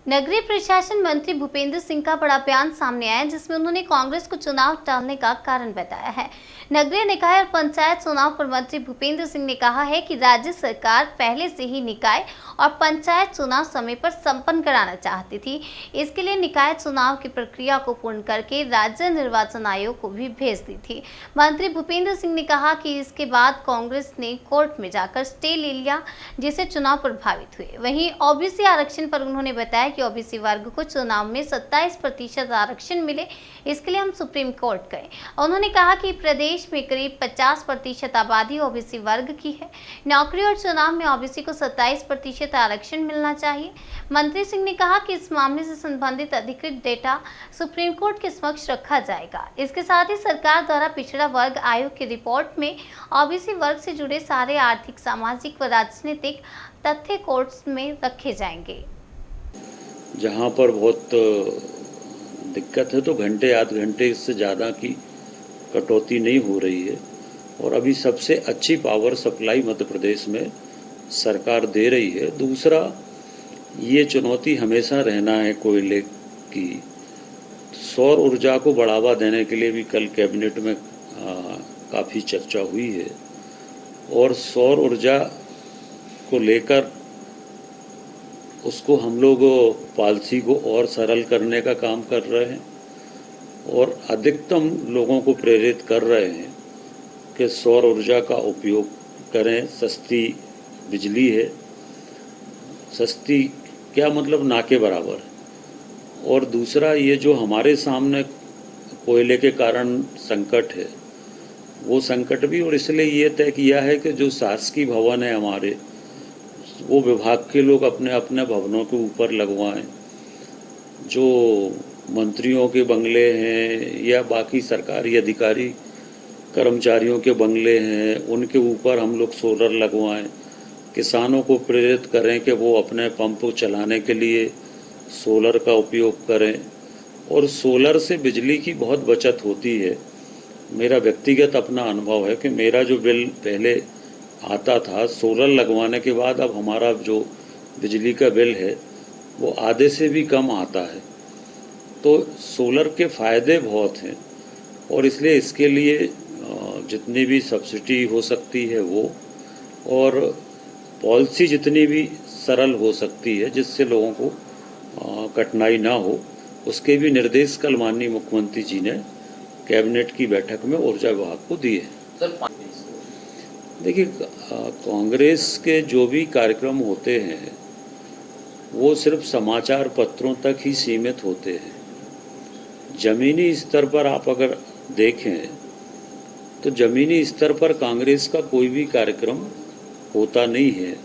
नगरीय प्रशासन मंत्री भूपेंद्र सिंह का बड़ा बयान सामने आया, जिसमें उन्होंने कांग्रेस को चुनाव टालने का कारण बताया है। नगरीय निकाय और पंचायत चुनाव पर मंत्री भूपेंद्र सिंह ने कहा है कि राज्य सरकार पहले से ही निकाय और पंचायत चुनाव समय पर संपन्न कराना चाहती थी। इसके लिए निकाय चुनाव की प्रक्रिया को पूर्ण करके राज्य निर्वाचन आयोग को भी भेज दी थी। मंत्री भूपेंद्र सिंह ने कहा कि इसके बाद कांग्रेस ने कोर्ट में जाकर स्टे ले लिया, जिससे चुनाव प्रभावित हुए। वहीं ओबीसी आरक्षण पर उन्होंने बताया कि ओबीसी वर्ग को चुनाव में 27% आरक्षण मिले, इसके लिए हम सुप्रीम कोर्ट गए। उन्होंने कहा कि प्रदेश में करीब 50% आबादी ओबीसी वर्ग की है। नौकरी और चुनाव में ओबीसी को 27% आरक्षण मिलना चाहिए। मंत्री सिंह ने कहा कि इस मामले से संबंधित अधिकृत डेटा सुप्रीम कोर्ट के समक्ष रखा जाएगा। इसके साथ ही सरकार द्वारा पिछड़ा वर्ग आयोग की रिपोर्ट में ओबीसी वर्ग से जुड़े सारे आर्थिक, सामाजिक व राजनीतिक तथ्य कोर्ट्स में रखे जाएंगे। जहाँ पर बहुत दिक्कत है तो घंटे आध घंटे इससे ज़्यादा की कटौती नहीं हो रही है। और अभी सबसे अच्छी पावर सप्लाई मध्य प्रदेश में सरकार दे रही है। दूसरा, ये चुनौती हमेशा रहना है कोयले की। सौर ऊर्जा को बढ़ावा देने के लिए भी कल कैबिनेट में काफ़ी चर्चा हुई है और सौर ऊर्जा को लेकर उसको हम लोग पॉलिसी को और सरल करने का काम कर रहे हैं और अधिकतम लोगों को प्रेरित कर रहे हैं कि सौर ऊर्जा का उपयोग करें। सस्ती बिजली है, सस्ती क्या मतलब ना के बराबर। और दूसरा, ये जो हमारे सामने कोयले के कारण संकट है, वो संकट भी और इसलिए ये तय किया है कि जो शासकीय भवन है हमारे, वो विभाग के लोग अपने अपने भवनों के ऊपर लगवाएं। जो मंत्रियों के बंगले हैं या बाकी सरकारी अधिकारी कर्मचारियों के बंगले हैं, उनके ऊपर हम लोग सोलर लगवाएं। किसानों को प्रेरित करें कि वो अपने पंप चलाने के लिए सोलर का उपयोग करें और सोलर से बिजली की बहुत बचत होती है। मेरा व्यक्तिगत अपना अनुभव है कि मेरा जो बिल पहले आता था, सोलर लगवाने के बाद अब हमारा जो बिजली का बिल है वो आधे से भी कम आता है। तो सोलर के फ़ायदे बहुत हैं और इसलिए इसके लिए जितनी भी सब्सिडी हो सकती है वो, और पॉलिसी जितनी भी सरल हो सकती है जिससे लोगों को कठिनाई ना हो, उसके भी निर्देश कल माननीय मुख्यमंत्री जी ने कैबिनेट की बैठक में ऊर्जा विभाग को दिए। देखिए, कांग्रेस के जो भी कार्यक्रम होते हैं वो सिर्फ समाचार पत्रों तक ही सीमित होते हैं। ज़मीनी स्तर पर आप अगर देखें तो ज़मीनी स्तर पर कांग्रेस का कोई भी कार्यक्रम होता नहीं है।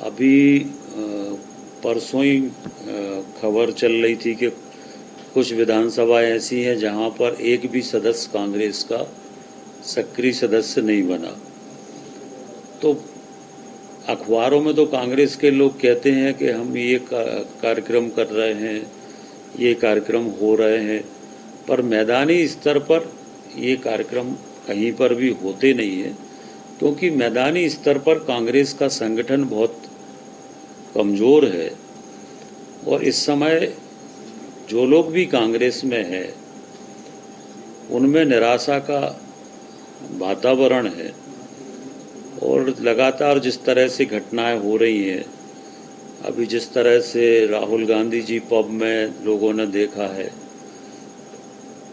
अभी परसों ही खबर चल रही थी कि कुछ विधानसभा ऐसी हैं जहां पर एक भी सदस्य कांग्रेस का सक्रिय सदस्य नहीं बना। तो अखबारों में तो कांग्रेस के लोग कहते हैं कि हम ये कार्यक्रम कर रहे हैं, ये कार्यक्रम हो रहे हैं, पर मैदानी स्तर पर ये कार्यक्रम कहीं पर भी होते नहीं हैं, क्योंकि मैदानी स्तर पर कांग्रेस का संगठन बहुत कमज़ोर है। और इस समय जो लोग भी कांग्रेस में हैं उनमें निराशा का वातावरण है और लगातार जिस तरह से घटनाएं हो रही हैं, अभी जिस तरह से राहुल गांधी जी पब में लोगों ने देखा है,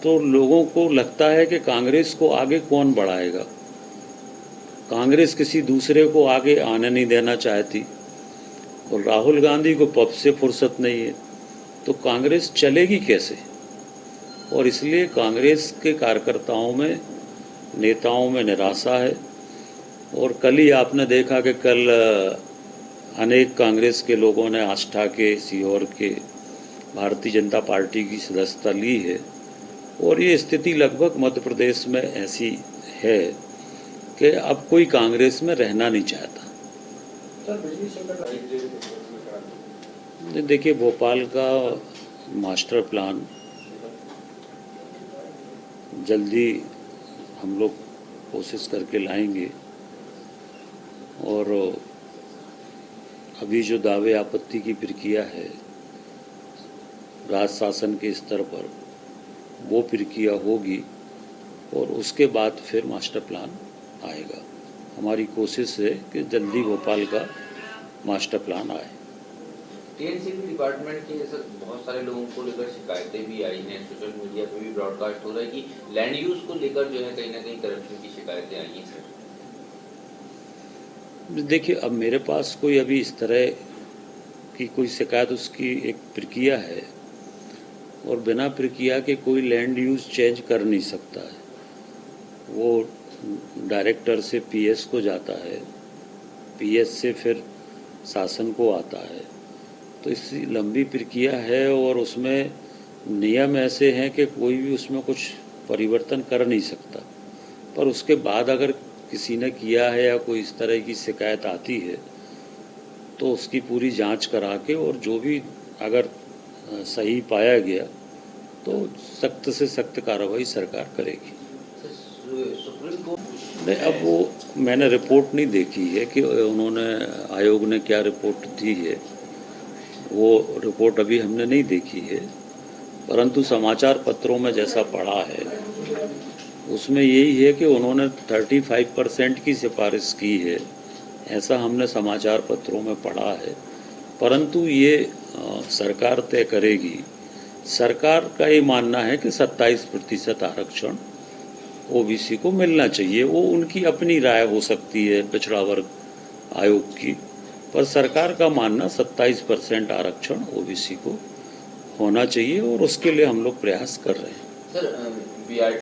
तो लोगों को लगता है कि कांग्रेस को आगे कौन बढ़ाएगा। कांग्रेस किसी दूसरे को आगे आने नहीं देना चाहती और राहुल गांधी को पब से फुर्सत नहीं है, तो कांग्रेस चलेगी कैसे। और इसलिए कांग्रेस के कार्यकर्ताओं में, नेताओं में निराशा है। और कल ही आपने देखा कि कल अनेक कांग्रेस के लोगों ने आष्ठा के, सीहोर के भारतीय जनता पार्टी की सदस्यता ली है। और ये स्थिति लगभग मध्य प्रदेश में ऐसी है कि अब कोई कांग्रेस में रहना नहीं चाहता। देखिए, भोपाल का मास्टर प्लान जल्दी हम लोग कोशिश करके लाएंगे और अभी जो दावे आपत्ति की प्रक्रिया है राज्य शासन के स्तर पर वो प्रक्रिया होगी और उसके बाद फिर मास्टर प्लान आएगा। हमारी कोशिश है कि जल्दी भोपाल का मास्टर प्लान आए। टीएनसीबी डिपार्टमेंट के सर बहुत सारे लोगों को लेकर शिकायतें भी आई हैं, सोशल मीडिया पे भी ब्रॉडकास्ट हो रहा है कि लैंड यूज को लेकर जो है कहीं ना कहीं करप्शन की शिकायतें आई हैं सर। देखिए, अब मेरे पास कोई अभी इस तरह की कोई शिकायत, उसकी एक प्रक्रिया है और बिना प्रक्रिया के कोई लैंड यूज चेंज कर नहीं सकता है। वो डायरेक्टर से पीएस को जाता है, पीएस से फिर शासन को आता है, तो इसी लंबी प्रक्रिया है और उसमें नियम ऐसे हैं कि कोई भी उसमें कुछ परिवर्तन कर नहीं सकता। पर उसके बाद अगर किसी ने किया है या कोई इस तरह की शिकायत आती है तो उसकी पूरी जांच करा के और जो भी अगर सही पाया गया तो सख्त से सख्त कार्रवाई सरकार करेगी। सुप्रीम कोर्ट नहीं, अब वो मैंने रिपोर्ट नहीं देखी है कि उन्होंने, आयोग ने क्या रिपोर्ट दी है, वो रिपोर्ट अभी हमने नहीं देखी है, परंतु समाचार पत्रों में जैसा पढ़ा है उसमें यही है कि उन्होंने 35% की सिफारिश की है, ऐसा हमने समाचार पत्रों में पढ़ा है। परंतु ये सरकार तय करेगी। सरकार का ये मानना है कि 27% आरक्षण ओबीसी को मिलना चाहिए। वो उनकी अपनी राय हो सकती है पिछड़ा वर्ग आयोग की, पर सरकार का मानना 27% आरक्षण ओबीसी को होना चाहिए और उसके लिए हम लोग प्रयास कर रहे हैं। सर